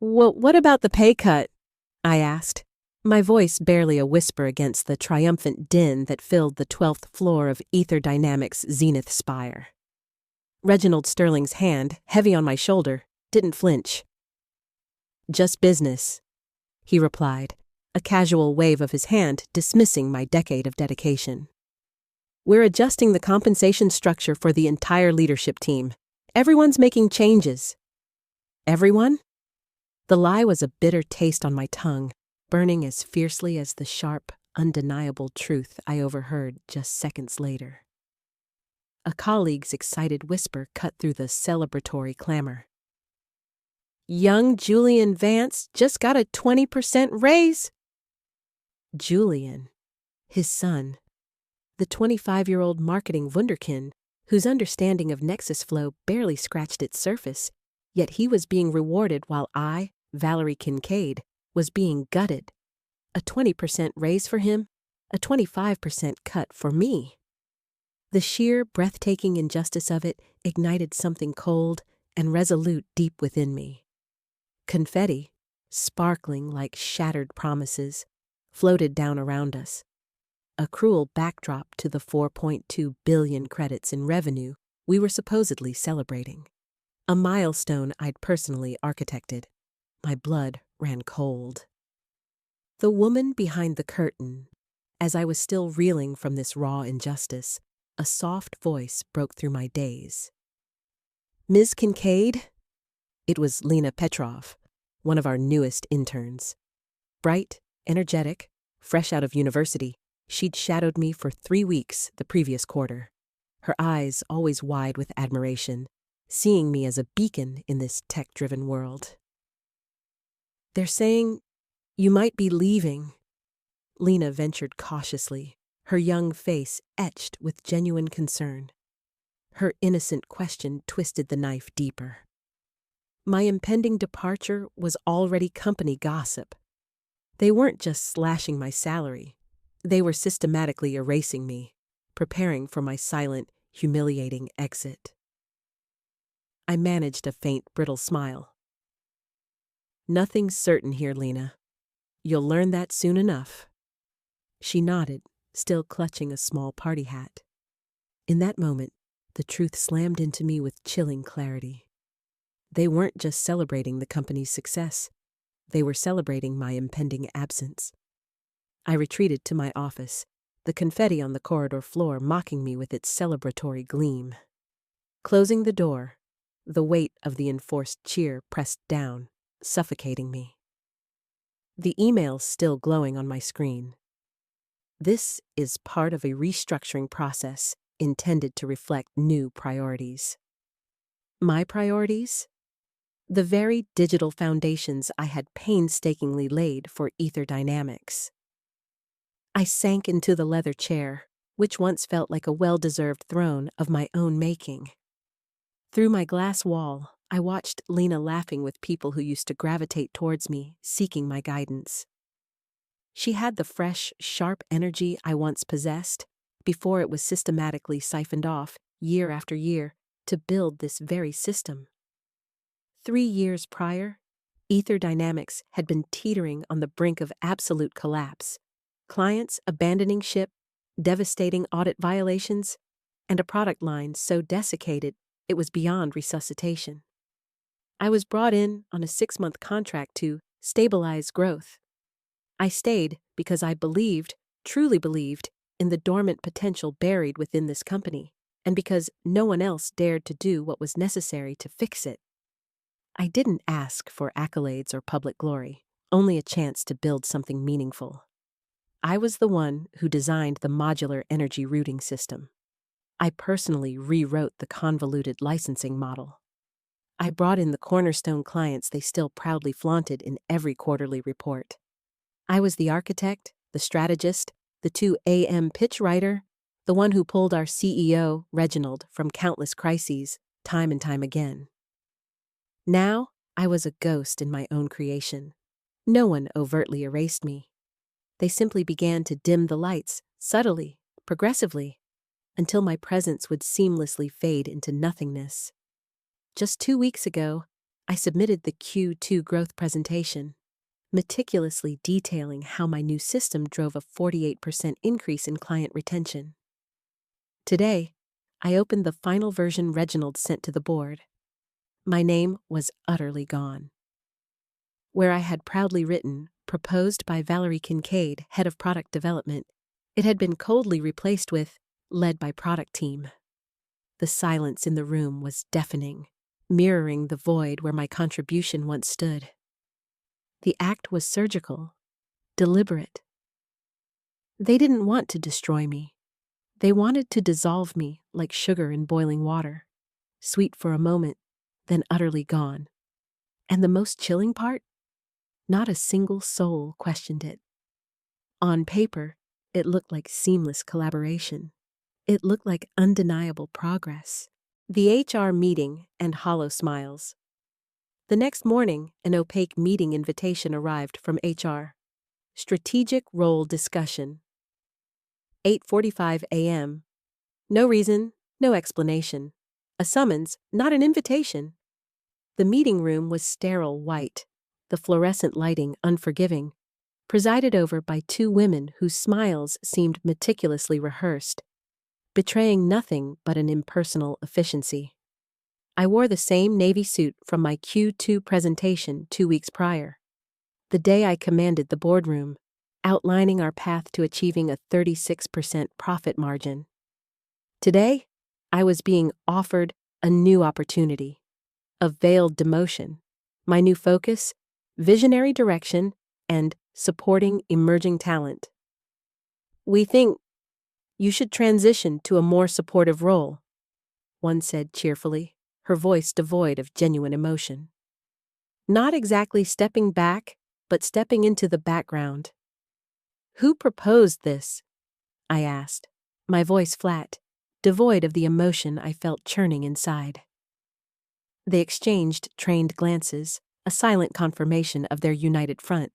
Well, what about the pay cut? I asked, my voice barely a whisper against the triumphant din that filled the 12th floor of Ether Dynamics' zenith spire. Reginald Sterling's hand, heavy on my shoulder, didn't flinch. Just business, he replied, a casual wave of his hand dismissing my decade of dedication. We're adjusting the compensation structure for the entire leadership team. Everyone's making changes. Everyone? The lie was a bitter taste on my tongue, burning as fiercely as the sharp, undeniable truth I overheard just seconds later. A colleague's excited whisper cut through the celebratory clamor. Young Julian Vance just got a 20% raise. Julian, his son, the 25-year-old marketing wunderkind, whose understanding of Nexus Flow barely scratched its surface, yet he was being rewarded while I, Valerie Kincaid, was being gutted. A 20% raise for him, a 25% cut for me. The sheer, breathtaking injustice of it ignited something cold and resolute deep within me. Confetti, sparkling like shattered promises, floated down around us, a cruel backdrop to the 4.2 billion credits in revenue we were supposedly celebrating. A milestone I'd personally architected. My blood ran cold. The woman behind the curtain, as I was still reeling from this raw injustice, a soft voice broke through my daze. Ms. Kincaid? It was Lena Petrov, one of our newest interns. Bright, energetic, fresh out of university, she'd shadowed me for 3 weeks the previous quarter, her eyes always wide with admiration, seeing me as a beacon in this tech-driven world. They're saying you might be leaving, Lena ventured cautiously, her young face etched with genuine concern. Her innocent question twisted the knife deeper. My impending departure was already company gossip. They weren't just slashing my salary. They were systematically erasing me, preparing for my silent, humiliating exit. I managed a faint, brittle smile. Nothing's certain here, Lena. You'll learn that soon enough. She nodded, still clutching a small party hat. In that moment, the truth slammed into me with chilling clarity. They weren't just celebrating the company's success. They were celebrating my impending absence. I retreated to my office, the confetti on the corridor floor mocking me with its celebratory gleam. Closing the door, the weight of the enforced cheer pressed down, suffocating me. The email still glowing on my screen. This is part of a restructuring process intended to reflect new priorities. My priorities? The very digital foundations I had painstakingly laid for Ether Dynamics. I sank into the leather chair, which once felt like a well-deserved throne of my own making. Through my glass wall, I watched Lena laughing with people who used to gravitate towards me, seeking my guidance. She had the fresh, sharp energy I once possessed, before it was systematically siphoned off, year after year, to build this very system. 3 years prior, Ether Dynamics had been teetering on the brink of absolute collapse, clients abandoning ship, devastating audit violations, and a product line so desiccated it was beyond resuscitation. I was brought in on a 6-month contract to stabilize growth. I stayed because I believed, truly believed, in the dormant potential buried within this company, and because no one else dared to do what was necessary to fix it. I didn't ask for accolades or public glory, only a chance to build something meaningful. I was the one who designed the modular energy routing system. I personally rewrote the convoluted licensing model. I brought in the cornerstone clients they still proudly flaunted in every quarterly report. I was the architect, the strategist, the 2 AM pitch writer, the one who pulled our CEO, Reginald, from countless crises, time and time again. Now, I was a ghost in my own creation. No one overtly erased me. They simply began to dim the lights, subtly, progressively, until my presence would seamlessly fade into nothingness. Just 2 weeks ago, I submitted the Q2 growth presentation, meticulously detailing how my new system drove a 48% increase in client retention. Today, I opened the final version Reginald sent to the board. My name was utterly gone. Where I had proudly written, proposed by Valerie Kincaid, head of product development, it had been coldly replaced with, led by product team. The silence in the room was deafening, mirroring the void where my contribution once stood. The act was surgical, deliberate. They didn't want to destroy me. They wanted to dissolve me like sugar in boiling water, sweet for a moment, then utterly gone. And the most chilling part? Not a single soul questioned it. On paper, it looked like seamless collaboration. It looked like undeniable progress. The HR meeting and hollow smiles. The next morning, an opaque meeting invitation arrived from HR. Strategic role discussion. 8:45 a.m. No reason, no explanation. A summons, not an invitation. The meeting room was sterile white, the fluorescent lighting unforgiving, presided over by two women whose smiles seemed meticulously rehearsed, betraying nothing but an impersonal efficiency. I wore the same navy suit from my Q2 presentation 2 weeks prior, the day I commanded the boardroom, outlining our path to achieving a 36% profit margin. Today, I was being offered a new opportunity, a veiled demotion, my new focus, visionary direction, and supporting emerging talent. We think you should transition to a more supportive role, one said cheerfully, her voice devoid of genuine emotion. Not exactly stepping back, but stepping into the background. Who proposed this? I asked, my voice flat, devoid of the emotion I felt churning inside. They exchanged trained glances, a silent confirmation of their united front.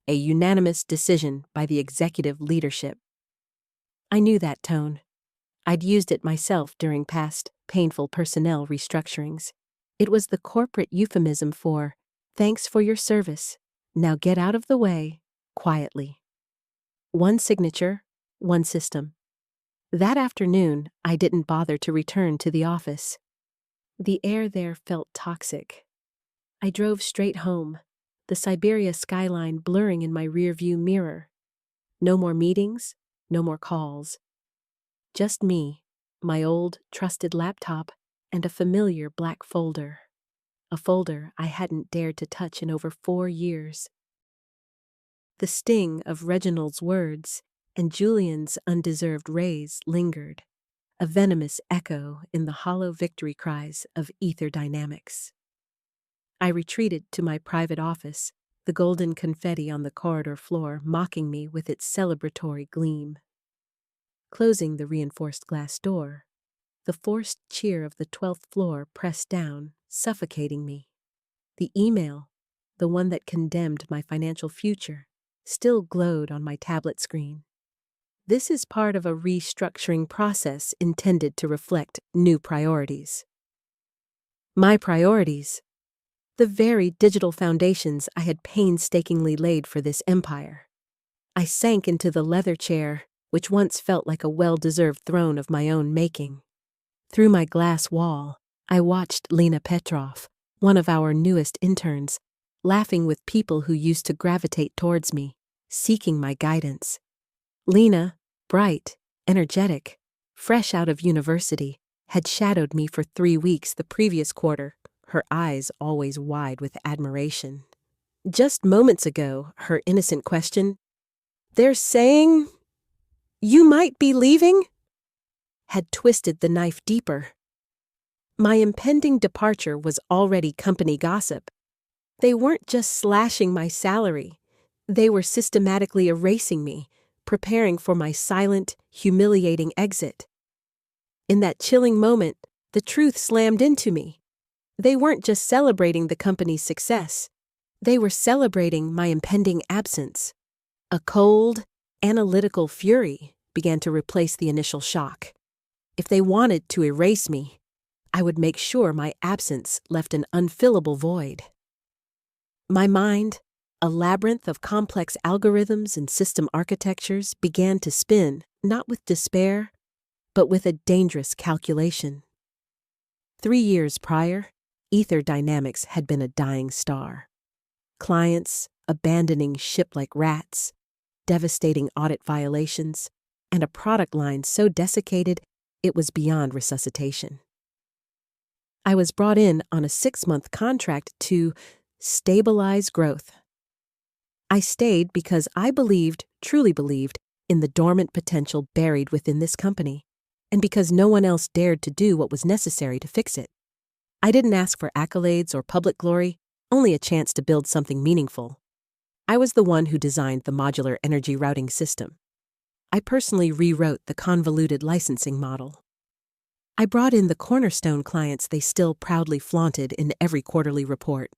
A unanimous decision by the executive leadership. I knew that tone. I'd used it myself during past, painful personnel restructurings. It was the corporate euphemism for, thanks for your service, now get out of the way, quietly. One signature, one system. That afternoon, I didn't bother to return to the office. The air there felt toxic. I drove straight home, the Siberia skyline blurring in my rearview mirror. No more meetings, no more calls. Just me, my old, trusted laptop, and a familiar black folder. A folder I hadn't dared to touch in over 4 years. The sting of Reginald's words and Julian's undeserved raise lingered, a venomous echo in the hollow victory cries of ether dynamics. I retreated to my private office, the golden confetti on the corridor floor mocking me with its celebratory gleam. Closing the reinforced glass door, the forced cheer of the 12th floor pressed down, suffocating me. The email, the one that condemned my financial future, still glowed on my tablet screen. This is part of a restructuring process intended to reflect new priorities. My priorities, the very digital foundations I had painstakingly laid for this empire. I sank into the leather chair, which once felt like a well-deserved throne of my own making. Through my glass wall, I watched Lena Petrov, one of our newest interns, laughing with people who used to gravitate towards me, seeking my guidance. Lena, bright, energetic, fresh out of university, had shadowed me for 3 weeks the previous quarter, her eyes always wide with admiration. Just moments ago, her innocent question, "They're saying you might be leaving?" had twisted the knife deeper. My impending departure was already company gossip. They weren't just slashing my salary. They were systematically erasing me, preparing for my silent, humiliating exit. In that chilling moment, the truth slammed into me. They weren't just celebrating the company's success. They were celebrating my impending absence. A cold, analytical fury began to replace the initial shock. If they wanted to erase me, I would make sure my absence left an unfillable void. My mind, a labyrinth of complex algorithms and system architectures, began to spin, not with despair, but with a dangerous calculation. 3 years prior, Ether Dynamics had been a dying star. Clients abandoning ship like rats, devastating audit violations, and a product line so desiccated it was beyond resuscitation. I was brought in on a 6-month contract to stabilize growth. I stayed because I truly believed, in the dormant potential buried within this company, and because no one else dared to do what was necessary to fix it. I didn't ask for accolades or public glory, only a chance to build something meaningful. I was the one who designed the modular energy routing system. I personally rewrote the convoluted licensing model. I brought in the cornerstone clients they still proudly flaunted in every quarterly report.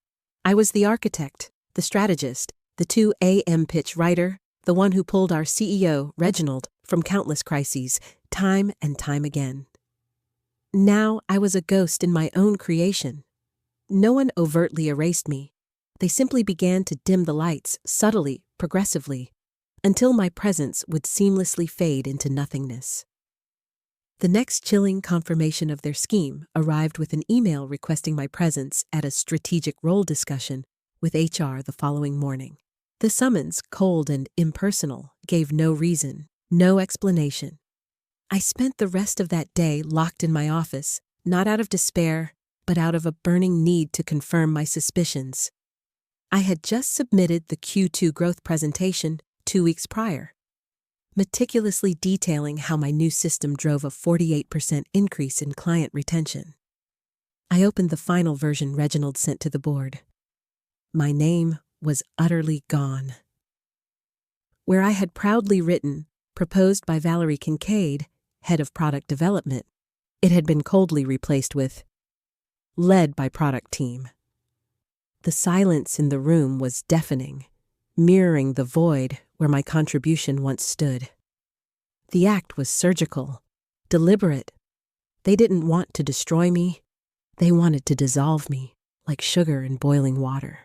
I was the architect, the strategist, the 2 a.m. pitch writer, the one who pulled our CEO, Reginald, from countless crises, time and time again. Now I was a ghost in my own creation. No one overtly erased me. They simply began to dim the lights, subtly, progressively, until my presence would seamlessly fade into nothingness. The next chilling confirmation of their scheme arrived with an email requesting my presence at a strategic role discussion with HR the following morning. The summons, cold and impersonal, gave no reason, no explanation. I spent the rest of that day locked in my office, not out of despair, but out of a burning need to confirm my suspicions. I had just submitted the Q2 growth presentation 2 weeks prior, meticulously detailing how my new system drove a 48% increase in client retention. I opened the final version Reginald sent to the board. My name was utterly gone. Where I had proudly written, proposed by Valerie Kincaid, head of product development, it had been coldly replaced with, led by product team. The silence in the room was deafening, mirroring the void where my contribution once stood. The act was surgical, deliberate. They didn't want to destroy me. They wanted to dissolve me, like sugar in boiling water.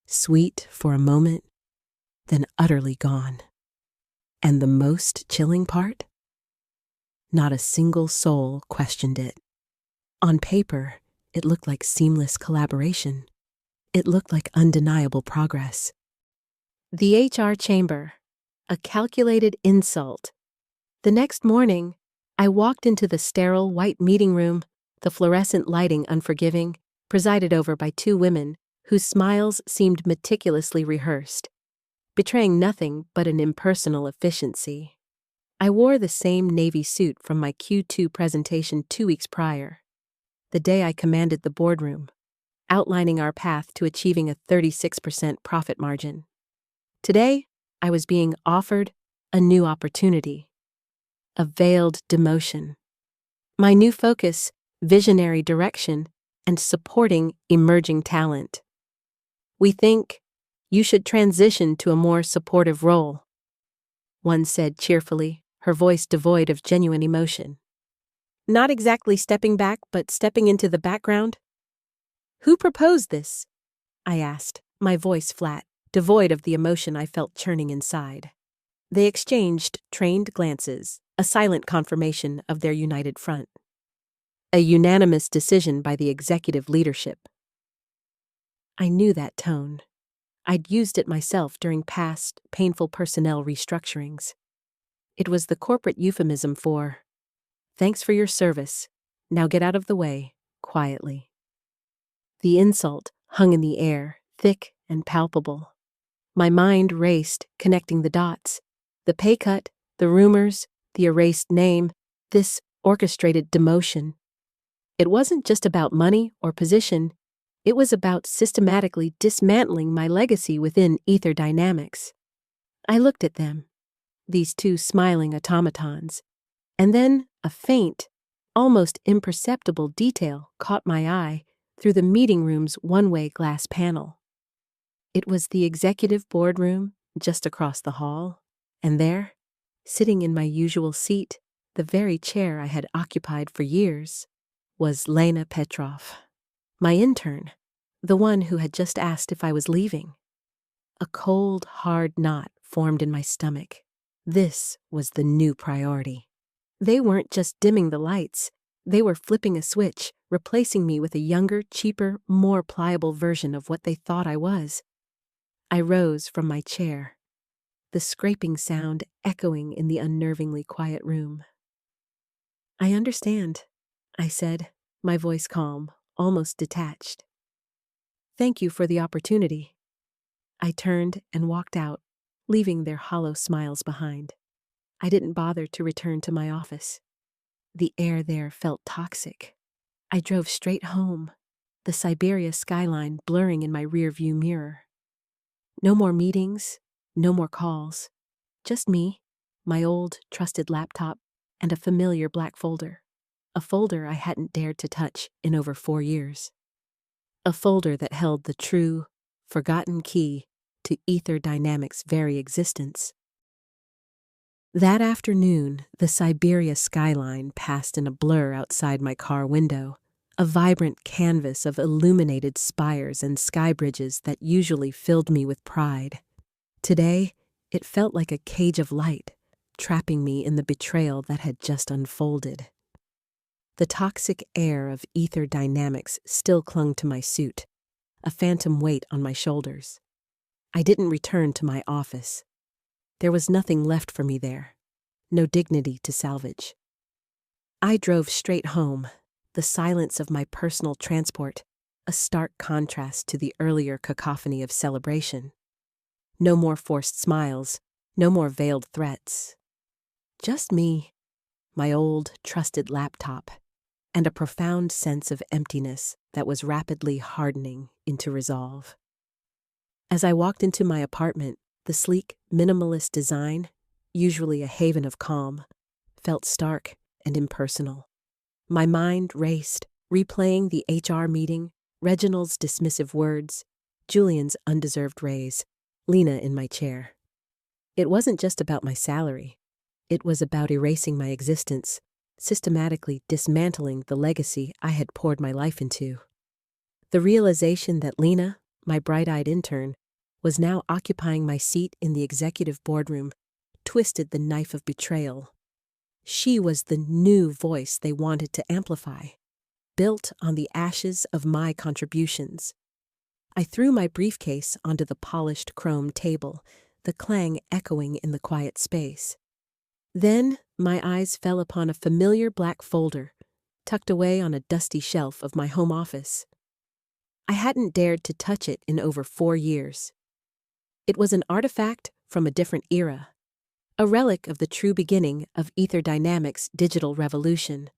Sweet for a moment, then utterly gone. And the most chilling part? Not a single soul questioned it. On paper, it looked like seamless collaboration. It looked like undeniable progress. The HR chamber, a calculated insult. The next morning, I walked into the sterile white meeting room, the fluorescent lighting unforgiving, presided over by 2 women whose smiles seemed meticulously rehearsed, betraying nothing but an impersonal efficiency. I wore the same navy suit from my Q2 presentation 2 weeks prior, the day I commanded the boardroom, outlining our path to achieving a 36% profit margin. Today, I was being offered a new opportunity, a veiled demotion. My new focus, visionary direction, and supporting emerging talent. We think you should transition to a more supportive role, one said cheerfully, her voice devoid of genuine emotion. Not exactly stepping back, but stepping into the background? Who proposed this? I asked, my voice flat, devoid of the emotion I felt churning inside. They exchanged trained glances, a silent confirmation of their united front. A unanimous decision by the executive leadership. I knew that tone. I'd used it myself during past, painful personnel restructurings. It was the corporate euphemism for, thanks for your service, now get out of the way, quietly. The insult hung in the air, thick and palpable. My mind raced, connecting the dots. The pay cut, the rumors, the erased name, this orchestrated demotion. It wasn't just about money or position. It was about systematically dismantling my legacy within Ether Dynamics. I looked at them, these 2 smiling automatons, and then a faint, almost imperceptible detail caught my eye through the meeting room's one-way glass panel. It was the executive boardroom just across the hall, and there, sitting in my usual seat, the very chair I had occupied for years, was Lena Petrov, my intern, the one who had just asked if I was leaving. A cold, hard knot formed in my stomach. This was the new priority. They weren't just dimming the lights. They were flipping a switch, replacing me with a younger, cheaper, more pliable version of what they thought I was. I rose from my chair, the scraping sound echoing in the unnervingly quiet room. "I understand," I said, my voice calm, almost detached. "Thank you for the opportunity." I turned and walked out, leaving their hollow smiles behind. I didn't bother to return to my office. The air there felt toxic. I drove straight home, the Siberia skyline blurring in my rearview mirror. No more meetings, no more calls. Just me, my old, trusted laptop, and a familiar black folder. A folder I hadn't dared to touch in over 4 years. A folder that held the true, forgotten key to Ether Dynamics' very existence. That afternoon, the Siberia skyline passed in a blur outside my car window, a vibrant canvas of illuminated spires and sky bridges that usually filled me with pride. Today, it felt like a cage of light, trapping me in the betrayal that had just unfolded. The toxic air of Ether Dynamics still clung to my suit, a phantom weight on my shoulders. I didn't return to my office. There was nothing left for me there, no dignity to salvage. I drove straight home, the silence of my personal transport, a stark contrast to the earlier cacophony of celebration. No more forced smiles, no more veiled threats. Just me, my old, trusted laptop, and a profound sense of emptiness that was rapidly hardening into resolve. As I walked into my apartment, the sleek, minimalist design, usually a haven of calm, felt stark and impersonal. My mind raced, replaying the HR meeting, Reginald's dismissive words, Julian's undeserved raise, Lena in my chair. It wasn't just about my salary. It was about erasing my existence, systematically dismantling the legacy I had poured my life into. The realization that Lena, my bright-eyed intern, was now occupying my seat in the executive boardroom twisted the knife of betrayal. She was the new voice they wanted to amplify, built on the ashes of my contributions. I threw my briefcase onto the polished chrome table, the clang echoing in the quiet space. Then my eyes fell upon a familiar black folder, tucked away on a dusty shelf of my home office. I hadn't dared to touch it in over 4 years. It was an artifact from a different era, a relic of the true beginning of Ether Dynamics' digital revolution,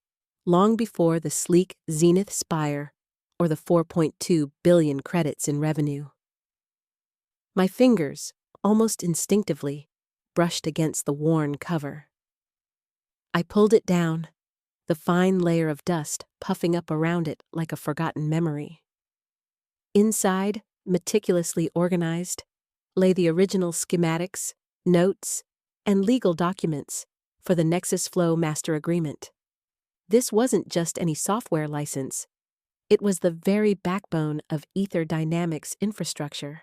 long before the sleek Zenith Spire or the 4.2 billion credits in revenue. My fingers, almost instinctively, brushed against the worn cover. I pulled it down, the fine layer of dust puffing up around it like a forgotten memory. Inside, meticulously organized, lay the original schematics, notes, and legal documents for the Nexus Flow Master Agreement. This wasn't just any software license. It was the very backbone of Ether Dynamics infrastructure,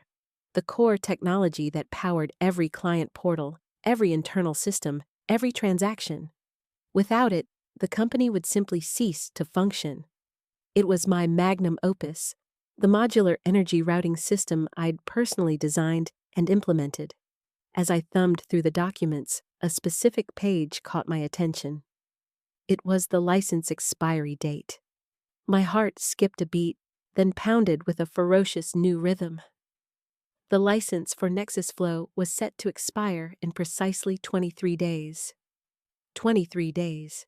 the core technology that powered every client portal, every internal system, every transaction. Without it, the company would simply cease to function. It was my magnum opus, the modular energy routing system I'd personally designed and implemented. As I thumbed through the documents, a specific page caught my attention. It was the license expiry date. My heart skipped a beat, then pounded with a ferocious new rhythm. The license for Nexus Flow was set to expire in precisely 23 days. 23 days.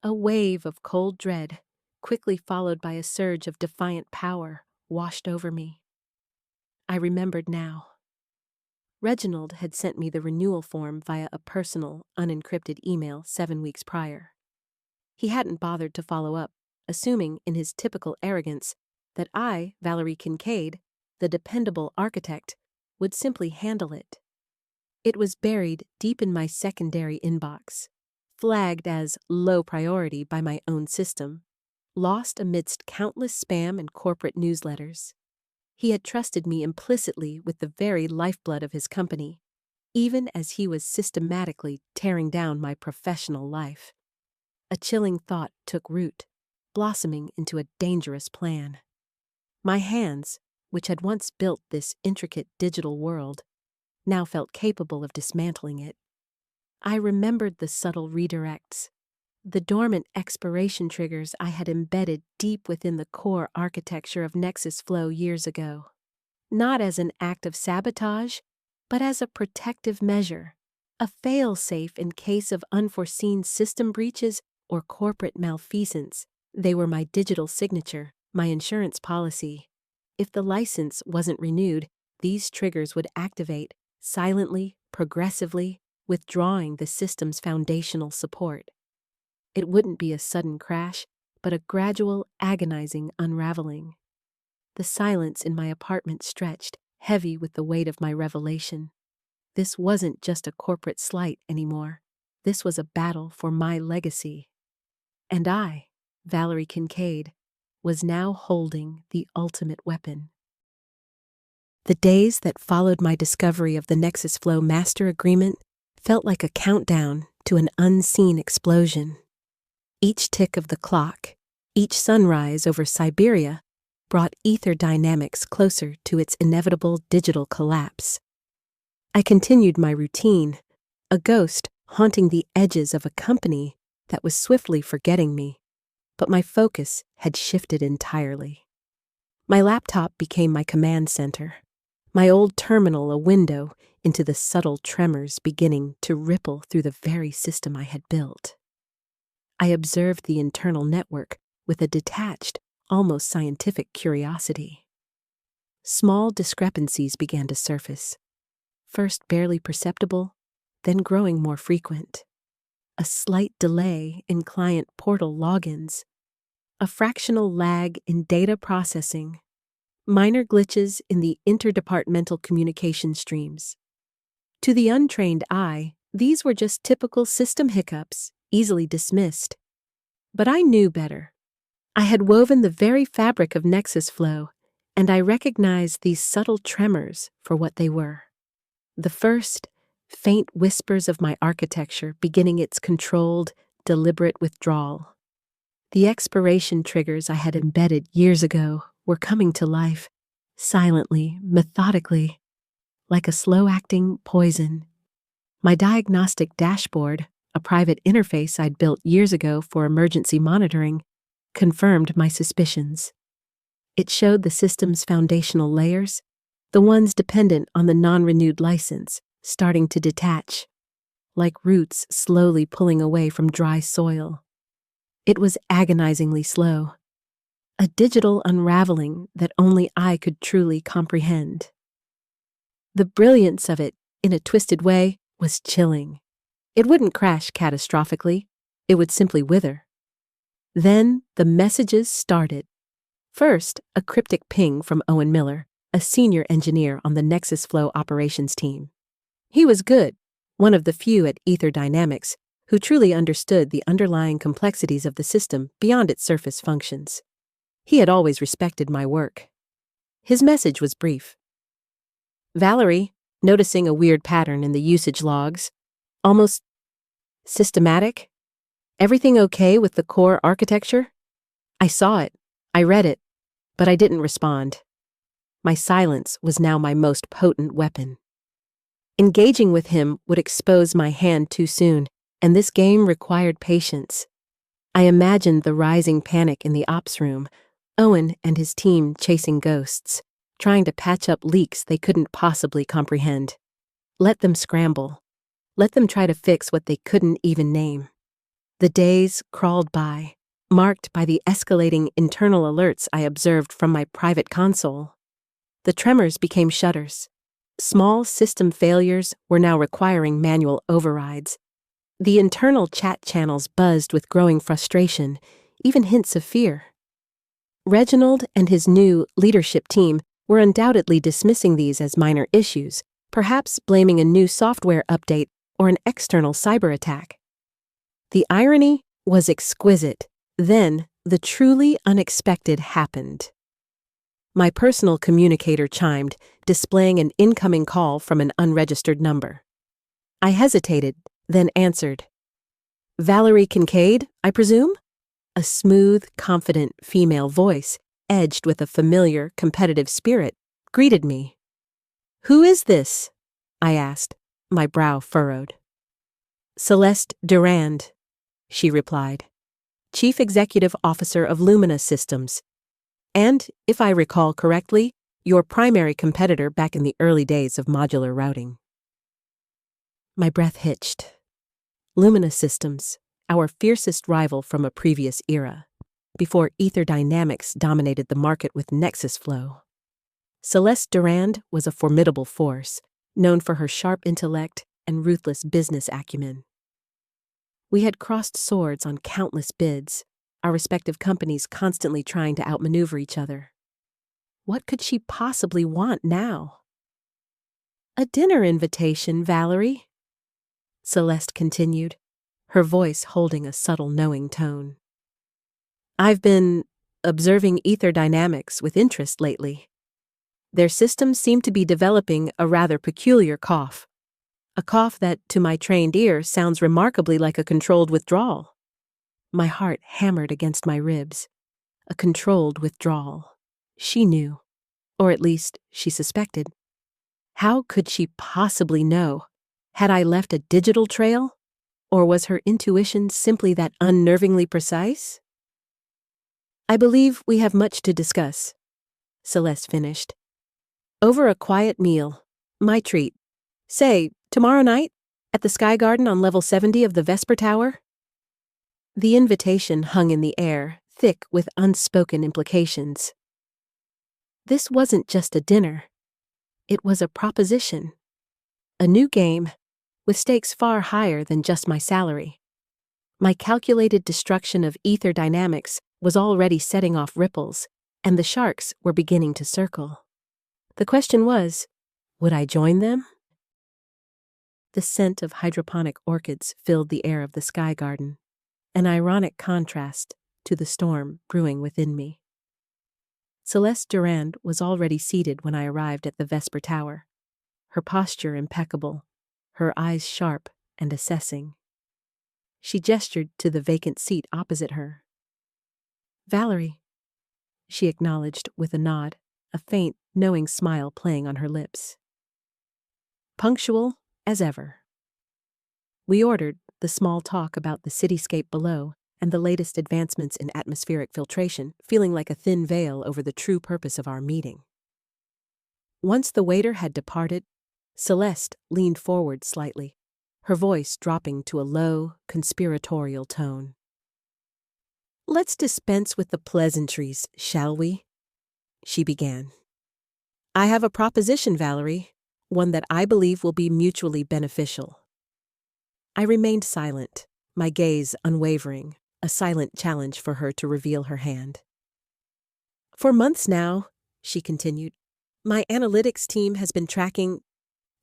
A wave of cold dread, quickly followed by a surge of defiant power, washed over me. I remembered now. Reginald had sent me the renewal form via a personal, unencrypted email 7 weeks prior. He hadn't bothered to follow up, assuming, in his typical arrogance, that I, Valerie Kincaid, the dependable architect, would simply handle it. It was buried deep in my secondary inbox, flagged as low priority by my own system, lost amidst countless spam and corporate newsletters. He had trusted me implicitly with the very lifeblood of his company, even as he was systematically tearing down my professional life. A chilling thought took root, blossoming into a dangerous plan. My hands, which had once built this intricate digital world, now felt capable of dismantling it. I remembered the subtle redirects, the dormant expiration triggers I had embedded deep within the core architecture of Nexus Flow years ago. Not as an act of sabotage, but as a protective measure, a fail-safe in case of unforeseen system breaches or corporate malfeasance. They were my digital signature, my insurance policy. If the license wasn't renewed, these triggers would activate, silently, progressively, withdrawing the system's foundational support. It wouldn't be a sudden crash, but a gradual, agonizing unraveling. The silence in my apartment stretched, heavy with the weight of my revelation. This wasn't just a corporate slight anymore. This was a battle for my legacy. And I, Valerie Kincaid, was now holding the ultimate weapon. The days that followed my discovery of the Nexus Flow Master Agreement felt like a countdown to an unseen explosion. Each tick of the clock, each sunrise over Siberia, brought ether dynamics closer to its inevitable digital collapse. I continued my routine, a ghost haunting the edges of a company that was swiftly forgetting me, but my focus had shifted entirely. My laptop became my command center, my old terminal a window into the subtle tremors beginning to ripple through the very system I had built. I observed the internal network with a detached, almost scientific curiosity. Small discrepancies began to surface, first barely perceptible, then growing more frequent. A slight delay in client portal logins, a fractional lag in data processing, minor glitches in the interdepartmental communication streams. To the untrained eye, these were just typical system hiccups, easily dismissed. But I knew better. I had woven the very fabric of Nexus Flow, and I recognized these subtle tremors for what they were. The first, faint whispers of my architecture beginning its controlled, deliberate withdrawal. The expiration triggers I had embedded years ago were coming to life, silently, methodically, like a slow-acting poison. My diagnostic dashboard, a private interface I'd built years ago for emergency monitoring, confirmed my suspicions. It showed the system's foundational layers, the ones dependent on the non-renewed license, starting to detach, like roots slowly pulling away from dry soil. It was agonizingly slow, a digital unraveling that only I could truly comprehend. The brilliance of it, in a twisted way, was chilling. It wouldn't crash catastrophically, it would simply wither. Then the messages started. First, a cryptic ping from Owen Miller, a senior engineer on the Nexus Flow operations team. He was good, one of the few at Ether Dynamics who truly understood the underlying complexities of the system beyond its surface functions. He had always respected my work. His message was brief. Valerie, noticing a weird pattern in the usage logs, almost systematic. Everything okay with the core architecture? I saw it, I read it, but I didn't respond. My silence was now my most potent weapon. Engaging with him would expose my hand too soon, and this game required patience. I imagined the rising panic in the ops room, Owen and his team chasing ghosts, trying to patch up leaks they couldn't possibly comprehend. Let them scramble. Let them try to fix what they couldn't even name. The days crawled by, marked by the escalating internal alerts I observed from my private console. The tremors became shudders. Small system failures were now requiring manual overrides. The internal chat channels buzzed with growing frustration, even hints of fear. Reginald and his new leadership team were undoubtedly dismissing these as minor issues, perhaps blaming a new software update or an external cyber attack. The irony was exquisite. Then, the truly unexpected happened. My personal communicator chimed, displaying an incoming call from an unregistered number. I hesitated, then answered. Valerie Kincaid, I presume? A smooth, confident female voice, edged with a familiar, competitive spirit, greeted me. Who is this? I asked, my brow furrowed. Celeste Durand, she replied, Chief Executive Officer of Lumina Systems. And, if I recall correctly, your primary competitor back in the early days of modular routing. My breath hitched. Lumina Systems, our fiercest rival from a previous era, before Ether Dynamics dominated the market with Nexus Flow. Celeste Durand was a formidable force, known for her sharp intellect and ruthless business acumen. We had crossed swords on countless bids, our respective companies constantly trying to outmaneuver each other. What could she possibly want now? A dinner invitation, Valerie, Celeste continued, her voice holding a subtle knowing tone. I've been observing Ether Dynamics with interest lately. Their systems seem to be developing a rather peculiar cough. A cough that, to my trained ear, sounds remarkably like a controlled withdrawal. My heart hammered against my ribs. A controlled withdrawal. She knew, or at least she suspected. How could she possibly know? Had I left a digital trail? Or was her intuition simply that unnervingly precise? I believe we have much to discuss, Celeste finished. Over a quiet meal, my treat. Say, tomorrow night, at the Sky Garden on level 70 of the Vesper Tower? The invitation hung in the air, thick with unspoken implications. This wasn't just a dinner. It was a proposition. A new game, with stakes far higher than just my salary. My calculated destruction of Ether Dynamics was already setting off ripples, and the sharks were beginning to circle. The question was, would I join them? The scent of hydroponic orchids filled the air of the Sky Garden, an ironic contrast to the storm brewing within me. Celeste Durand was already seated when I arrived at the Vesper Tower, her posture impeccable, her eyes sharp and assessing. She gestured to the vacant seat opposite her. Valerie, she acknowledged with a nod, a faint, knowing smile playing on her lips. Punctual as ever. We ordered the small talk about the cityscape below and the latest advancements in atmospheric filtration, feeling like a thin veil over the true purpose of our meeting. Once the waiter had departed, Celeste leaned forward slightly, her voice dropping to a low, conspiratorial tone. Let's dispense with the pleasantries, shall we? She began. I have a proposition, Valerie, one that I believe will be mutually beneficial. I remained silent, my gaze unwavering, a silent challenge for her to reveal her hand. For months now, she continued, my analytics team has been tracking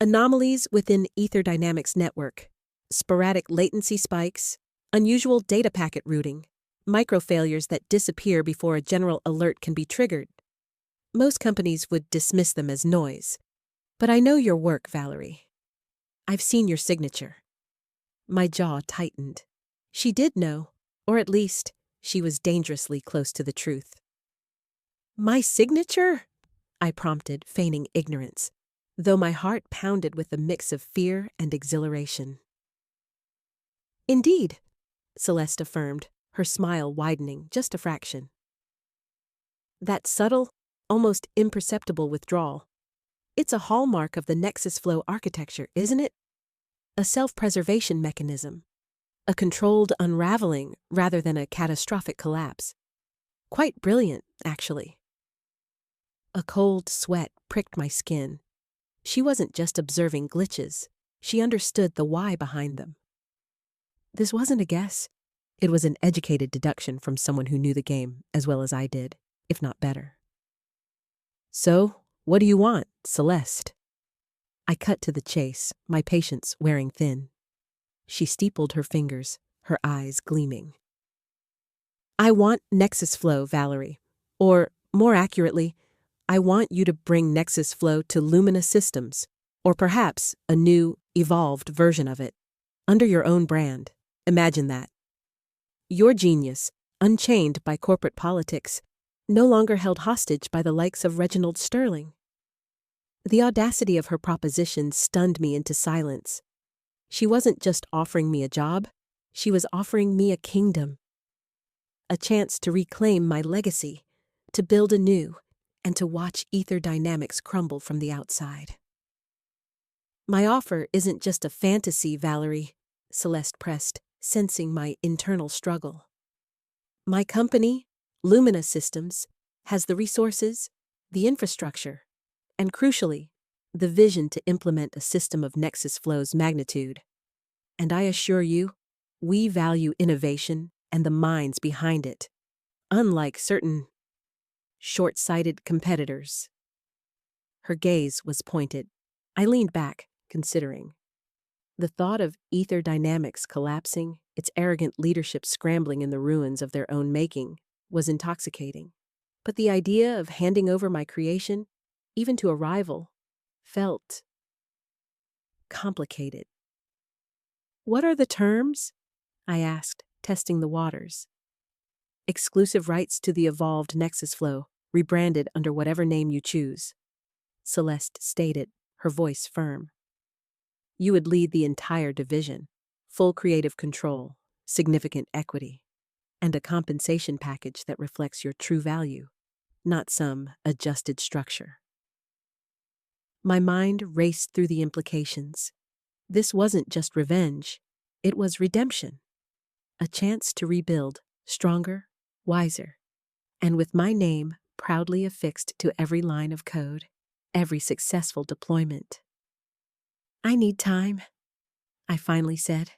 anomalies within Ether Dynamics network, sporadic latency spikes, unusual data packet routing, microfailures that disappear before a general alert can be triggered. Most companies would dismiss them as noise, but I know your work, Valerie. I've seen your signature. My jaw tightened. She did know, or at least, she was dangerously close to the truth. My signature? I prompted, feigning ignorance, though my heart pounded with a mix of fear and exhilaration. Indeed, Celeste affirmed, her smile widening just a fraction. That subtle, almost imperceptible withdrawal. It's a hallmark of the Nexus Flow architecture, isn't it? A self-preservation mechanism. A controlled unraveling rather than a catastrophic collapse. Quite brilliant, actually. A cold sweat pricked my skin. She wasn't just observing glitches. She understood the why behind them. This wasn't a guess. It was an educated deduction from someone who knew the game as well as I did, if not better. So, what do you want, Celeste? I cut to the chase, my patience wearing thin. She steepled her fingers, her eyes gleaming. I want Nexus Flow, Valerie. Or, more accurately, I want you to bring Nexus Flow to Lumina Systems, or perhaps a new, evolved version of it, under your own brand. Imagine that. Your genius, unchained by corporate politics, no longer held hostage by the likes of Reginald Sterling. The audacity of her proposition stunned me into silence. She wasn't just offering me a job, she was offering me a kingdom. A chance to reclaim my legacy, to build anew, and to watch ether dynamics crumble from the outside. My offer isn't just a fantasy, Valerie, Celeste pressed, sensing my internal struggle. My company, Lumina Systems, has the resources, the infrastructure, and crucially, the vision to implement a system of Nexus Flow's magnitude. And I assure you, we value innovation and the minds behind it, unlike certain short-sighted competitors. Her gaze was pointed. I leaned back, considering. The thought of ether dynamics collapsing, its arrogant leadership scrambling in the ruins of their own making, was intoxicating. But the idea of handing over my creation, even to a rival, felt complicated. What are the terms? I asked, testing the waters. Exclusive rights to the evolved Nexus Flow, rebranded under whatever name you choose, Celeste stated, her voice firm. You would lead the entire division, full creative control, significant equity, and a compensation package that reflects your true value, not some adjusted structure. My mind raced through the implications. This wasn't just revenge, it was redemption. A chance to rebuild, stronger, wiser, and with my name proudly affixed to every line of code, every successful deployment. I need time, I finally said,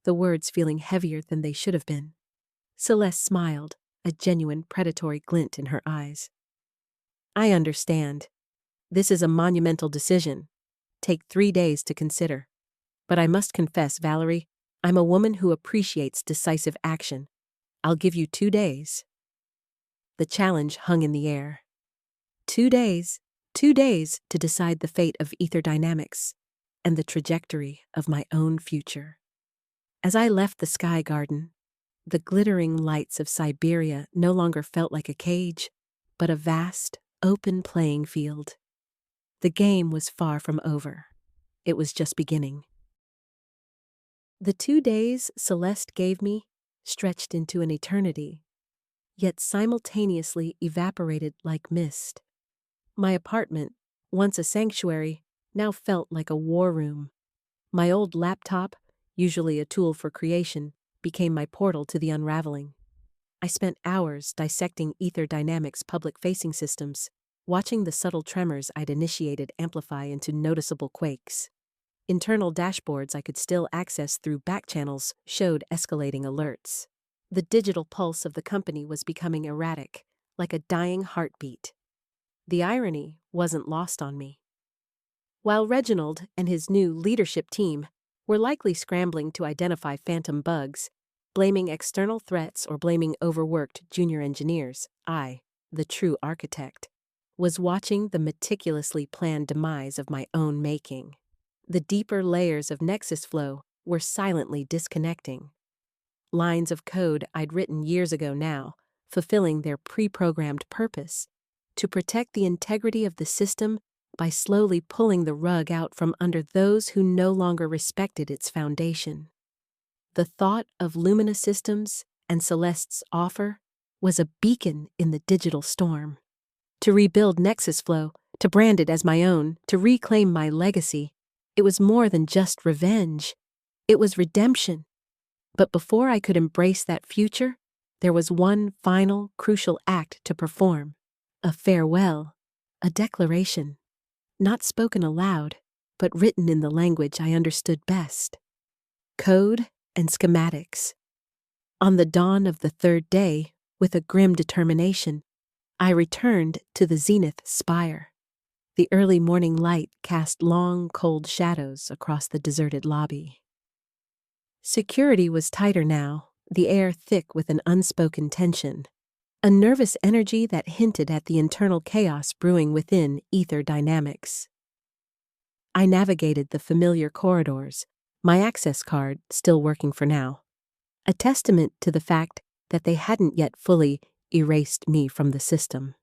the words feeling heavier than they should have been. Celeste smiled, a genuine predatory glint in her eyes. I understand. This is a monumental decision. Take 3 days to consider. But I must confess, Valerie, I'm a woman who appreciates decisive action. I'll give you 2 days. The challenge hung in the air. 2 days, 2 days to decide the fate of ether dynamics and the trajectory of my own future. As I left the sky garden, the glittering lights of Siberia no longer felt like a cage, but a vast, open playing field. The game was far from over. It was just beginning. The 2 days Celeste gave me stretched into an eternity, yet simultaneously evaporated like mist. My apartment, once a sanctuary, now felt like a war room. My old laptop, usually a tool for creation, became my portal to the unraveling. I spent hours dissecting ether dynamics' public-facing systems, watching the subtle tremors I'd initiated amplify into noticeable quakes. Internal dashboards I could still access through back channels showed escalating alerts. The digital pulse of the company was becoming erratic, like a dying heartbeat. The irony wasn't lost on me. While Reginald and his new leadership team were likely scrambling to identify phantom bugs, blaming external threats or blaming overworked junior engineers, I, the true architect, was watching the meticulously planned demise of my own making. The deeper layers of Nexus Flow were silently disconnecting. Lines of code I'd written years ago now, fulfilling their pre-programmed purpose, to protect the integrity of the system by slowly pulling the rug out from under those who no longer respected its foundation. The thought of Lumina Systems and Celeste's offer was a beacon in the digital storm. To rebuild Nexus Flow, to brand it as my own, to reclaim my legacy, it was more than just revenge. It was redemption. But before I could embrace that future, there was one final, crucial act to perform. A farewell, a declaration. Not spoken aloud, but written in the language I understood best. Code and schematics. On the dawn of the 3rd day, with a grim determination, I returned to the zenith spire. The early morning light cast long, cold shadows across the deserted lobby. Security was tighter now, the air thick with an unspoken tension, a nervous energy that hinted at the internal chaos brewing within ether dynamics. I navigated the familiar corridors, my access card still working for now, a testament to the fact that they hadn't yet fully erased me from the system.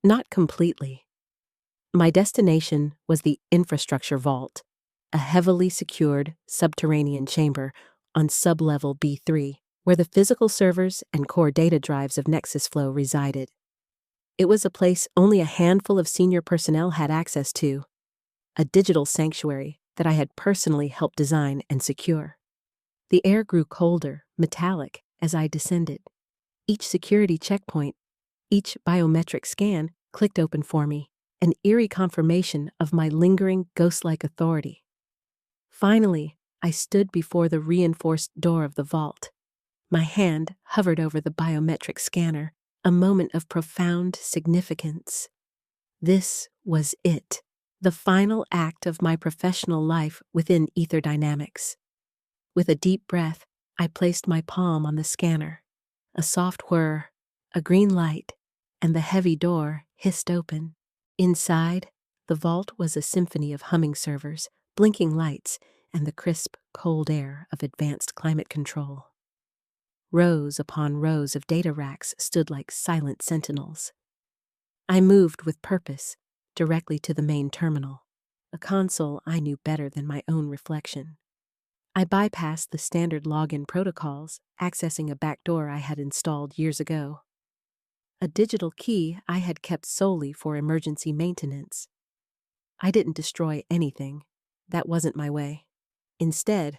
Not completely. My destination was the infrastructure vault, a heavily secured subterranean chamber on sublevel B3, where the physical servers and core data drives of NexusFlow resided. It was a place only a handful of senior personnel had access to, a digital sanctuary that I had personally helped design and secure. The air grew colder, metallic, as I descended. Each security checkpoint, each biometric scan clicked open for me, an eerie confirmation of my lingering ghost-like authority. Finally, I stood before the reinforced door of the vault. My hand hovered over the biometric scanner, a moment of profound significance. This was it, the final act of my professional life within ether dynamics. With a deep breath, I placed my palm on the scanner. A soft whir, a green light, and the heavy door hissed open. Inside, the vault was a symphony of humming servers, blinking lights, and the crisp, cold air of advanced climate control. Rows upon rows of data racks stood like silent sentinels. I moved with purpose, directly to the main terminal, a console I knew better than my own reflection. I bypassed the standard login protocols, accessing a backdoor I had installed years ago. A digital key I had kept solely for emergency maintenance. I didn't destroy anything. That wasn't my way. Instead,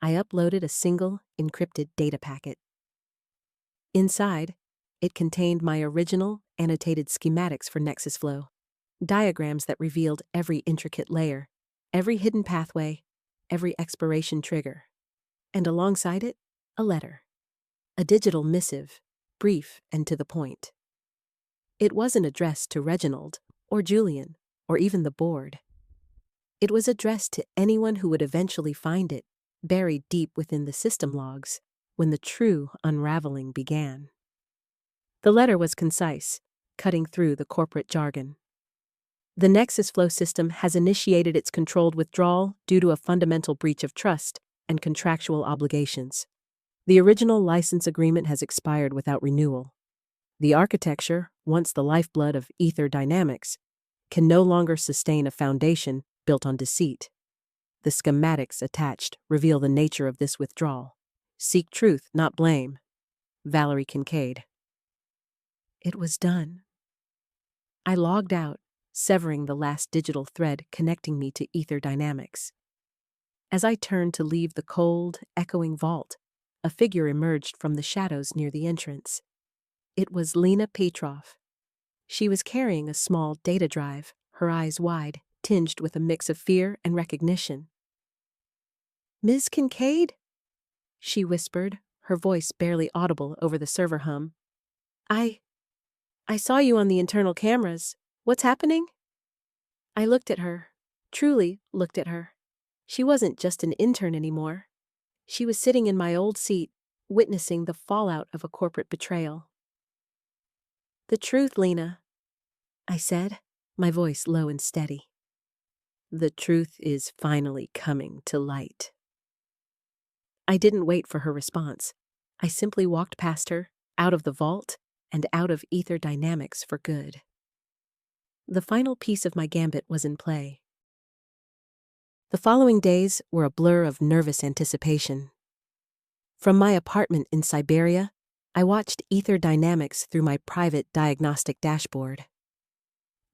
I uploaded a single encrypted data packet. Inside, it contained my original annotated schematics for NexusFlow, diagrams that revealed every intricate layer, every hidden pathway, every expiration trigger, and alongside it, a letter, a digital missive, brief and to the point. It wasn't addressed to Reginald, or Julian, or even the board. It was addressed to anyone who would eventually find it, buried deep within the system logs, when the true unraveling began. The letter was concise, cutting through the corporate jargon. The NexusFlow system has initiated its controlled withdrawal due to a fundamental breach of trust and contractual obligations. The original license agreement has expired without renewal. The architecture, once the lifeblood of ether dynamics, can no longer sustain a foundation built on deceit. The schematics attached reveal the nature of this withdrawal. Seek truth, not blame. Valerie Kincaid. It was done. I logged out, severing the last digital thread connecting me to ether dynamics. As I turned to leave the cold, echoing vault, a figure emerged from the shadows near the entrance. It was Lena Petrov. She was carrying a small data drive, her eyes wide, tinged with a mix of fear and recognition. "Ms. Kincaid?" she whispered, her voice barely audible over the server hum. I saw you on the internal cameras. What's happening?" I looked at her, truly looked at her. She wasn't just an intern anymore. She was sitting in my old seat, witnessing the fallout of a corporate betrayal. "The truth, Lena," I said, my voice low and steady. "The truth is finally coming to light." I didn't wait for her response. I simply walked past her, out of the vault, and out of ether dynamics for good. The final piece of my gambit was in play. The following days were a blur of nervous anticipation. From my apartment in Siberia, I watched ether dynamics through my private diagnostic dashboard.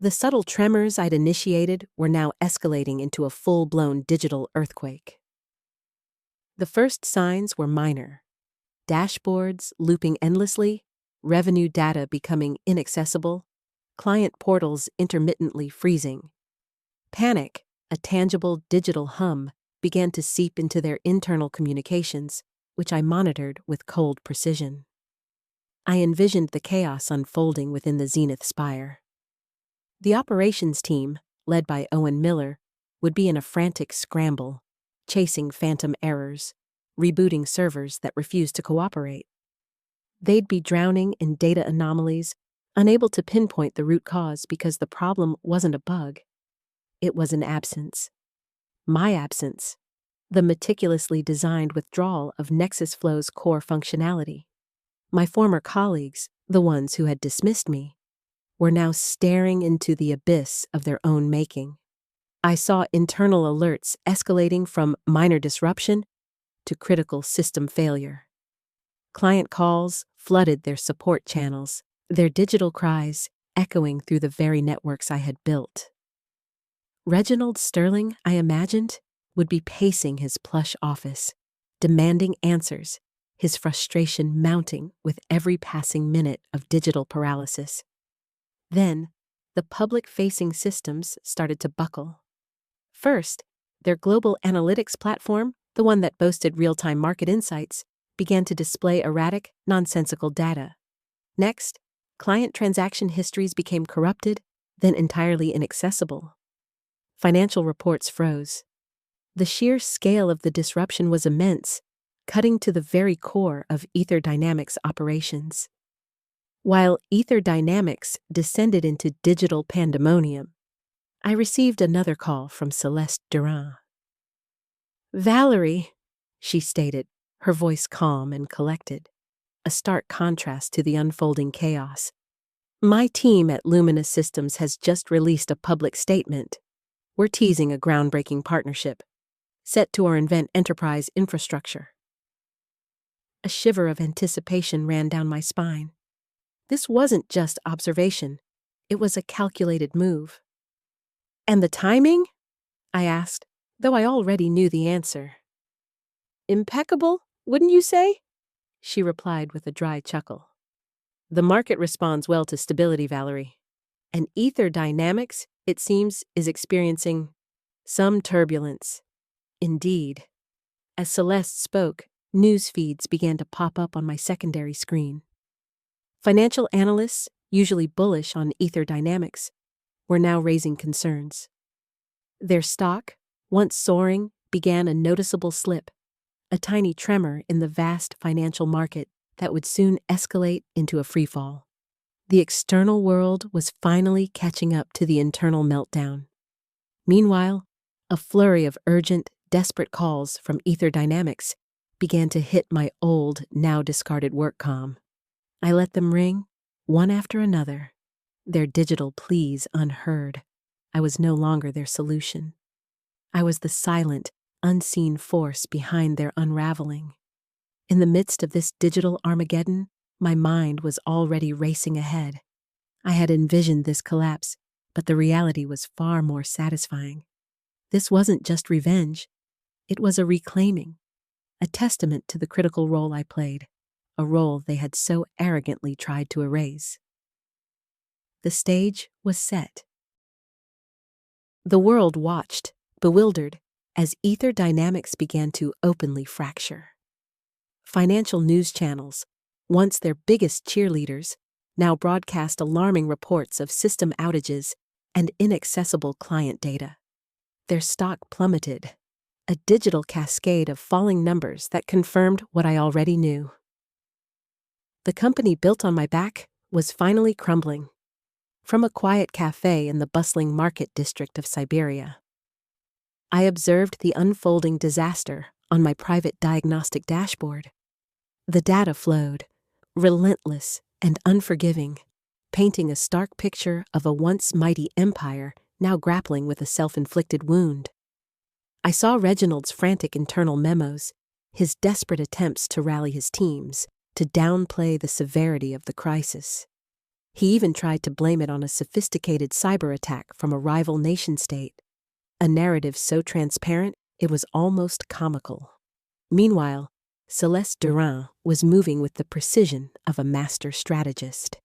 The subtle tremors I'd initiated were now escalating into a full-blown digital earthquake. The first signs were minor. Dashboards looping endlessly, revenue data becoming inaccessible, client portals intermittently freezing. Panic, a tangible digital hum, began to seep into their internal communications, which I monitored with cold precision. I envisioned the chaos unfolding within the Zenith Spire. The operations team, led by Owen Miller, would be in a frantic scramble, chasing phantom errors, rebooting servers that refused to cooperate. They'd be drowning in data anomalies, unable to pinpoint the root cause because the problem wasn't a bug. It was an absence. My absence. The meticulously designed withdrawal of Nexus Flow's core functionality. My former colleagues, the ones who had dismissed me, were now staring into the abyss of their own making. I saw internal alerts escalating from minor disruption to critical system failure. Client calls flooded their support channels, their digital cries echoing through the very networks I had built. Reginald Sterling, I imagined, would be pacing his plush office, demanding answers, his frustration mounting with every passing minute of digital paralysis. Then, the public-facing systems started to buckle. First, their global analytics platform, the one that boasted real-time market insights, began to display erratic, nonsensical data. Next, client transaction histories became corrupted, then entirely inaccessible. Financial reports froze. The sheer scale of the disruption was immense, cutting to the very core of Ether Dynamics operations. While Ether Dynamics descended into digital pandemonium, I received another call from Celeste Durand. "Valerie," she stated, her voice calm and collected, a stark contrast to the unfolding chaos. "My team at Lumina Systems has just released a public statement. We're teasing a groundbreaking partnership, set to invent enterprise infrastructure." A shiver of anticipation ran down my spine. This wasn't just observation, it was a calculated move. "And the timing?" I asked, though I already knew the answer. "Impeccable, wouldn't you say?" she replied with a dry chuckle. "The market responds well to stability, Valerie. And Ether Dynamics, it seems, is experiencing some turbulence." Indeed. As Celeste spoke, news feeds began to pop up on my secondary screen. Financial analysts, usually bullish on Ether Dynamics, were now raising concerns. Their stock, once soaring, began a noticeable slip, a tiny tremor in the vast financial market that would soon escalate into a freefall. The external world was finally catching up to the internal meltdown. Meanwhile, a flurry of urgent, desperate calls from Ether Dynamics began to hit my old, now discarded work comm. I let them ring, one after another, their digital pleas unheard. I was no longer their solution. I was the silent, unseen force behind their unraveling. In the midst of this digital Armageddon, my mind was already racing ahead. I had envisioned this collapse, but the reality was far more satisfying. This wasn't just revenge. It was a reclaiming, a testament to the critical role I played, a role they had so arrogantly tried to erase. The stage was set. The world watched, bewildered, as Ether Dynamics began to openly fracture. Financial news channels, once their biggest cheerleaders, now broadcast alarming reports of system outages and inaccessible client data. Their stock plummeted, a digital cascade of falling numbers that confirmed what I already knew. The company built on my back was finally crumbling. From a quiet cafe in the bustling market district of Siberia, I observed the unfolding disaster on my private diagnostic dashboard. The data flowed, relentless and unforgiving, painting a stark picture of a once mighty empire now grappling with a self-inflicted wound. I saw Reginald's frantic internal memos, his desperate attempts to rally his teams, to downplay the severity of the crisis. He even tried to blame it on a sophisticated cyber attack from a rival nation-state, a narrative so transparent it was almost comical. Meanwhile, Celeste Durand was moving with the precision of a master strategist.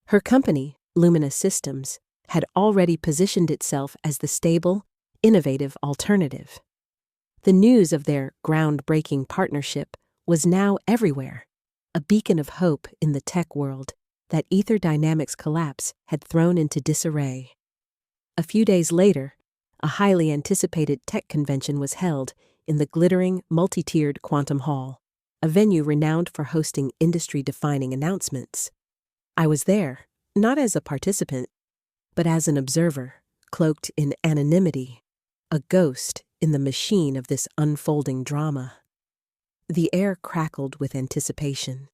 Her company, Lumina Systems, had already positioned itself as the stable, innovative alternative. The news of their groundbreaking partnership was now everywhere, a beacon of hope in the tech world that Ether Dynamics' collapse had thrown into disarray. A few days later, a highly anticipated tech convention was held in the glittering, multi-tiered Quantum Hall, a venue renowned for hosting industry-defining announcements. I was there, not as a participant, but as an observer, cloaked in anonymity, a ghost in the machine of this unfolding drama. The air crackled with anticipation.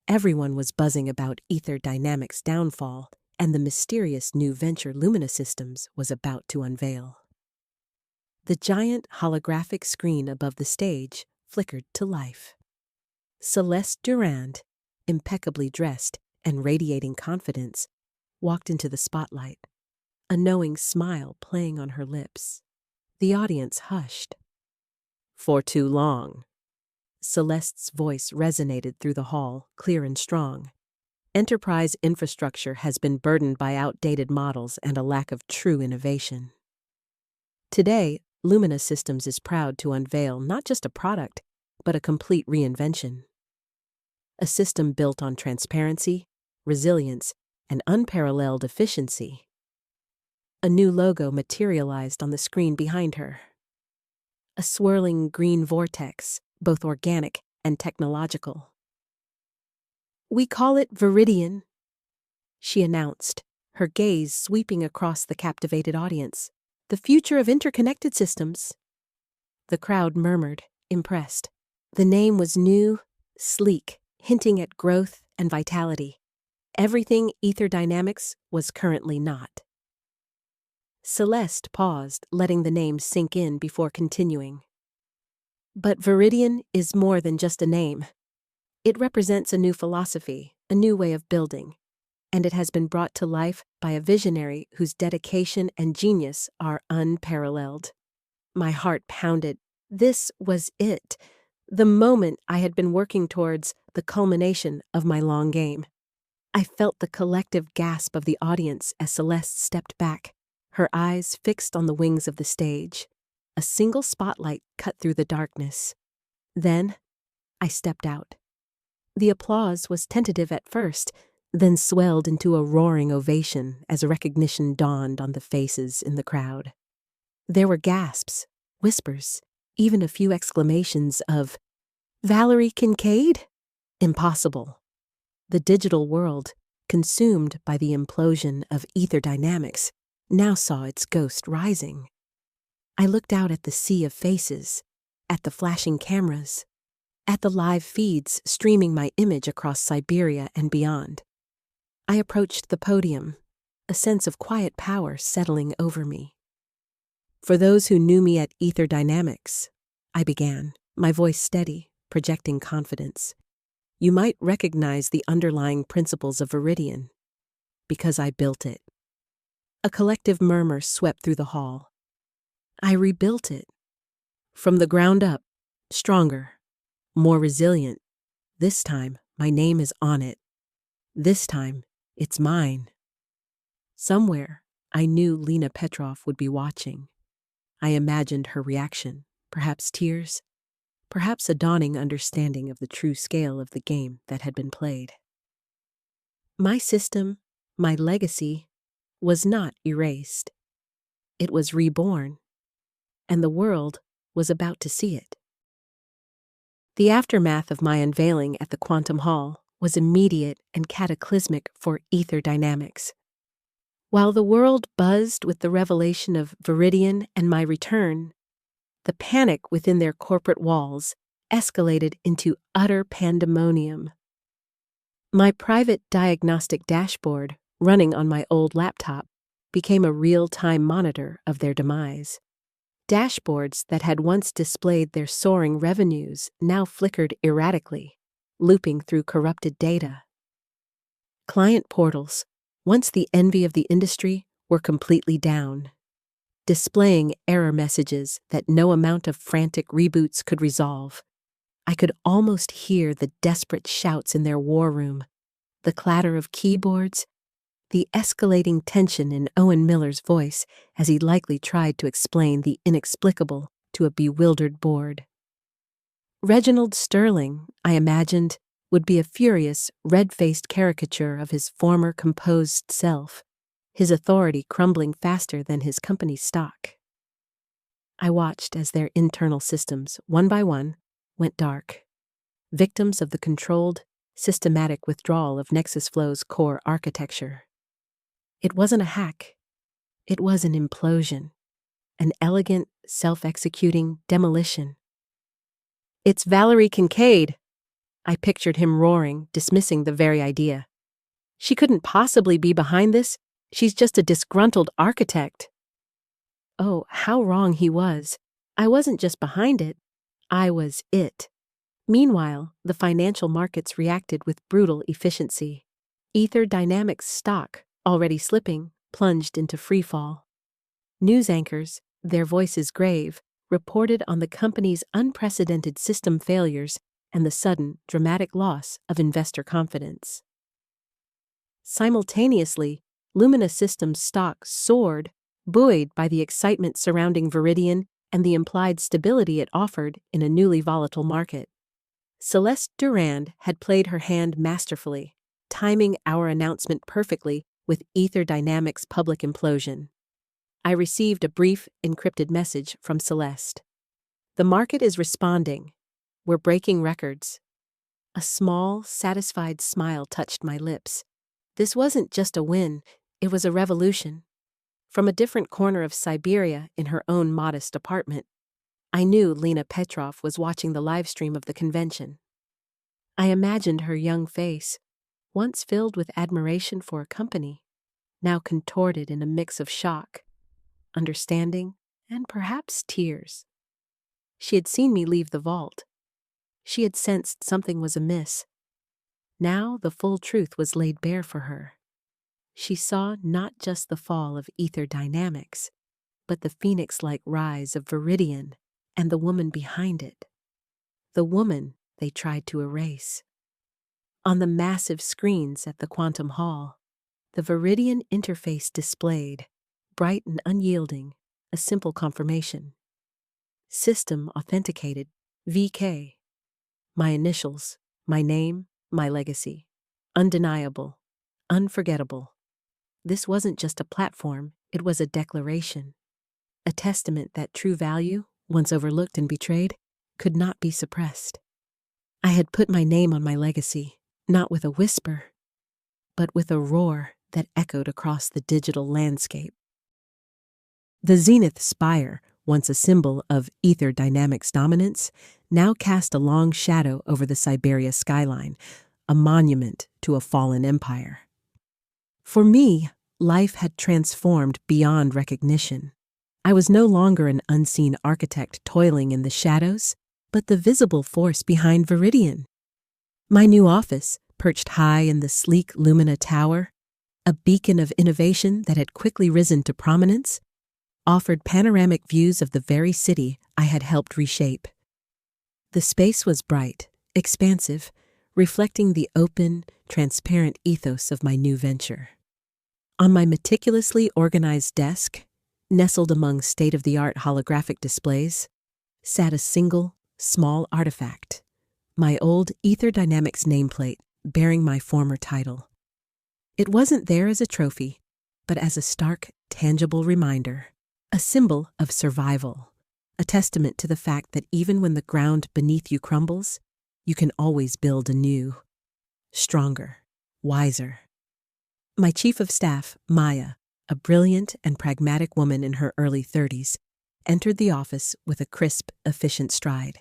Everyone was buzzing about Ether Dynamics' downfall, and the mysterious new venture Lumina Systems was about to unveil. The giant holographic screen above the stage flickered to life. Celeste Durand, impeccably dressed and radiating confidence, walked into the spotlight, a knowing smile playing on her lips. The audience hushed. "For too long." Celeste's voice resonated through the hall, clear and strong. Enterprise infrastructure has been burdened by outdated models and a lack of true innovation. Today, Lumina Systems is proud to unveil not just a product, but a complete reinvention. A system built on transparency, resilience, and unparalleled efficiency. A new logo materialized on the screen behind her. A swirling green vortex, both organic and technological. "We call it Viridian," she announced, her gaze sweeping across the captivated audience. "The future of interconnected systems." The crowd murmured, impressed. The name was new, sleek, hinting at growth and vitality. Everything Ether Dynamics was currently not. Celeste paused, letting the name sink in before continuing. "But Viridian is more than just a name. It represents a new philosophy, a new way of building, and it has been brought to life by a visionary whose dedication and genius are unparalleled." My heart pounded. This was it, the moment I had been working towards, the culmination of my long game. I felt the collective gasp of the audience as Celeste stepped back, her eyes fixed on the wings of the stage. A single spotlight cut through the darkness. Then, I stepped out. The applause was tentative at first, then swelled into a roaring ovation as recognition dawned on the faces in the crowd. There were gasps, whispers, even a few exclamations of, "Valerie Kincaid? Impossible." The digital world, consumed by the implosion of Ether Dynamics, now saw its ghost rising. I looked out at the sea of faces, at the flashing cameras, at the live feeds streaming my image across Siberia and beyond. I approached the podium, a sense of quiet power settling over me. "For those who knew me at Ether Dynamics," I began, my voice steady, projecting confidence, "you might recognize the underlying principles of Viridian, because I built it." A collective murmur swept through the hall. "I rebuilt it. From the ground up, stronger, more resilient. This time, my name is on it. This time, it's mine." Somewhere, I knew Lena Petrov would be watching. I imagined her reaction, perhaps tears, perhaps a dawning understanding of the true scale of the game that had been played. My system, my legacy, was not erased. It was reborn, and the world was about to see it. The aftermath of my unveiling at the Quantum Hall was immediate and cataclysmic for Ether Dynamics. While the world buzzed with the revelation of Viridian and my return, the panic within their corporate walls escalated into utter pandemonium. My private diagnostic dashboard, running on my old laptop, became a real-time monitor of their demise. Dashboards that had once displayed their soaring revenues now flickered erratically, looping through corrupted data. Client portals, once the envy of the industry, were completely down, displaying error messages that no amount of frantic reboots could resolve. I could almost hear the desperate shouts in their war room, the clatter of keyboards, the escalating tension in Owen Miller's voice as he likely tried to explain the inexplicable to a bewildered board. Reginald Sterling, I imagined, would be a furious, red-faced caricature of his former composed self, his authority crumbling faster than his company's stock. I watched as their internal systems, one by one, went dark, victims of the controlled, systematic withdrawal of Nexus Flow's core architecture. It wasn't a hack. It was an implosion, an elegant, self-executing demolition. "It's Valerie Kincaid!" I pictured him roaring, dismissing the very idea. "She couldn't possibly be behind this. She's just a disgruntled architect." Oh, how wrong he was. I wasn't just behind it. I was it. Meanwhile, the financial markets reacted with brutal efficiency. Ether Dynamics stock, already slipping, plunged into freefall. News anchors, their voices grave, reported on the company's unprecedented system failures and the sudden, dramatic loss of investor confidence. Simultaneously, Lumina Systems stock soared, buoyed by the excitement surrounding Viridian and the implied stability it offered in a newly volatile market. Celeste Durand had played her hand masterfully, timing our announcement perfectly with Ether Dynamics' public implosion. I received a brief, encrypted message from Celeste. "The market is responding. We're breaking records." A small, satisfied smile touched my lips. This wasn't just a win, it was a revolution. From a different corner of Siberia in her own modest apartment, I knew Lena Petrov was watching the live stream of the convention. I imagined her young face, once filled with admiration for a company, now contorted in a mix of shock, understanding, and perhaps tears. She had seen me leave the vault. She had sensed something was amiss. Now the full truth was laid bare for her. She saw not just the fall of Ether Dynamics, but the phoenix-like rise of Viridian and the woman behind it. The woman they tried to erase. On the massive screens at the Quantum Hall, the Viridian interface displayed, bright and unyielding, a simple confirmation. System authenticated, VK. My initials, my name, my legacy. Undeniable, unforgettable. This wasn't just a platform, it was a declaration. A testament that true value, once overlooked and betrayed, could not be suppressed. I had put my name on my legacy, not with a whisper, but with a roar that echoed across the digital landscape. The Zenith Spire, once a symbol of Ether Dynamics dominance, now cast a long shadow over the Siberia skyline, a monument to a fallen empire. For me, life had transformed beyond recognition. I was no longer an unseen architect toiling in the shadows, but the visible force behind Viridian. My new office, perched high in the sleek Lumina Tower, a beacon of innovation that had quickly risen to prominence, offered panoramic views of the very city I had helped reshape. The space was bright, expansive, reflecting the open, transparent ethos of my new venture. On my meticulously organized desk, nestled among state-of-the-art holographic displays, sat a single, small artifact, my old Ether Dynamics nameplate bearing my former title. It wasn't there as a trophy, but as a stark, tangible reminder, a symbol of survival, a testament to the fact that even when the ground beneath you crumbles, you can always build anew, stronger, wiser. My chief of staff, Maya, a brilliant and pragmatic woman in her early 30s, entered the office with a crisp, efficient stride.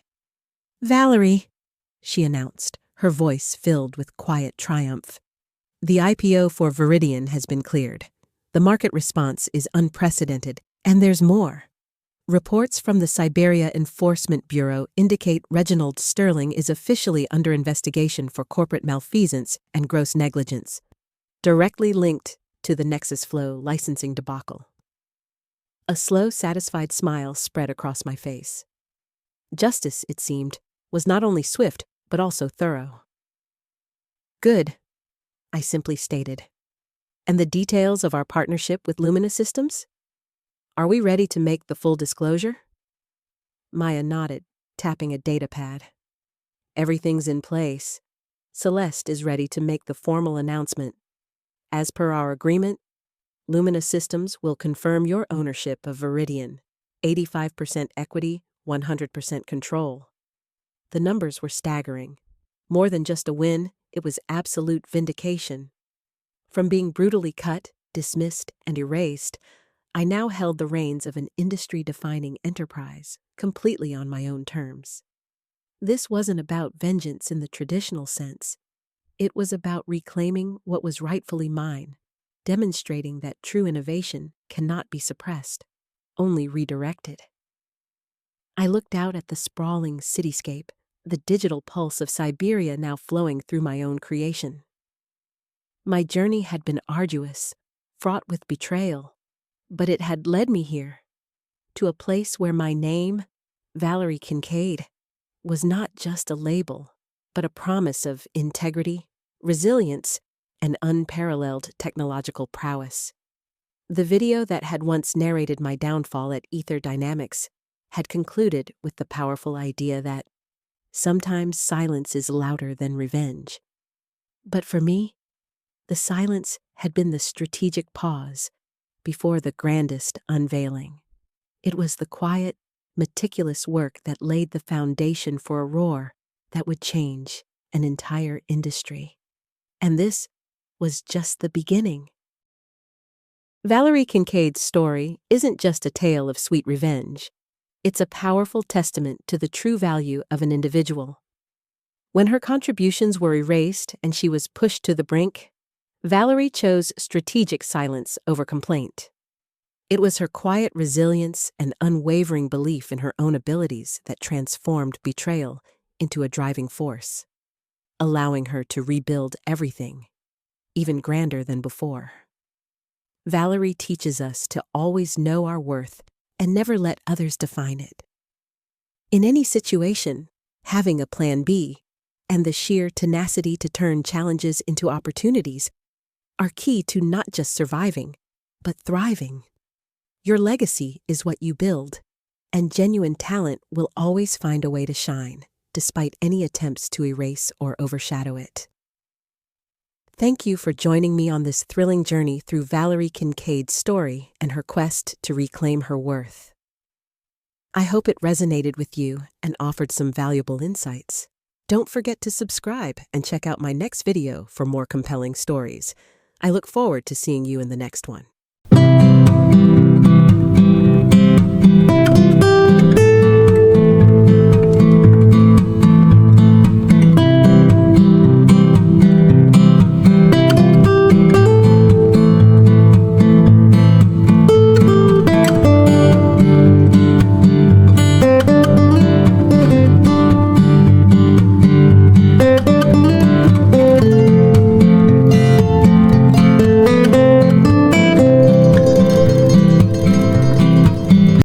"Valerie," she announced, her voice filled with quiet triumph. "The IPO for Viridian has been cleared. The market response is unprecedented, and there's more. Reports from the Siberia Enforcement Bureau indicate Reginald Sterling is officially under investigation for corporate malfeasance and gross negligence, directly linked to the Nexus Flow licensing debacle." A slow, satisfied smile spread across my face. Justice, it seemed, was not only swift, but also thorough. "Good," I simply stated. "And the details of our partnership with Lumina Systems? Are we ready to make the full disclosure?" Maya nodded, tapping a data pad. "Everything's in place. Celeste is ready to make the formal announcement. As per our agreement, Lumina Systems will confirm your ownership of Viridian, 85% equity, 100% control. The numbers were staggering. More than just a win, it was absolute vindication. From being brutally cut, dismissed, and erased, I now held the reins of an industry-defining enterprise, completely on my own terms. This wasn't about vengeance in the traditional sense. It was about reclaiming what was rightfully mine, demonstrating that true innovation cannot be suppressed, only redirected. I looked out at the sprawling cityscape, the digital pulse of Siberia now flowing through my own creation. My journey had been arduous, fraught with betrayal, but it had led me here, to a place where my name, Valerie Kincaid, was not just a label, but a promise of integrity, resilience, and unparalleled technological prowess. The video that had once narrated my downfall at Ether Dynamics had concluded with the powerful idea that sometimes silence is louder than revenge. But for me, the silence had been the strategic pause before the grandest unveiling. It was the quiet, meticulous work that laid the foundation for a roar that would change an entire industry. And this was just the beginning. Valerie Kincaid's story isn't just a tale of sweet revenge. It's a powerful testament to the true value of an individual. When her contributions were erased and she was pushed to the brink, Valerie chose strategic silence over complaint. It was her quiet resilience and unwavering belief in her own abilities that transformed betrayal into a driving force, allowing her to rebuild everything, even grander than before. Valerie teaches us to always know our worth and never let others define it. In any situation, having a plan B and the sheer tenacity to turn challenges into opportunities are key to not just surviving, but thriving. Your legacy is what you build, and genuine talent will always find a way to shine, despite any attempts to erase or overshadow it. Thank you for joining me on this thrilling journey through Valerie Kincaid's story and her quest to reclaim her worth. I hope it resonated with you and offered some valuable insights. Don't forget to subscribe and check out my next video for more compelling stories. I look forward to seeing you in the next one.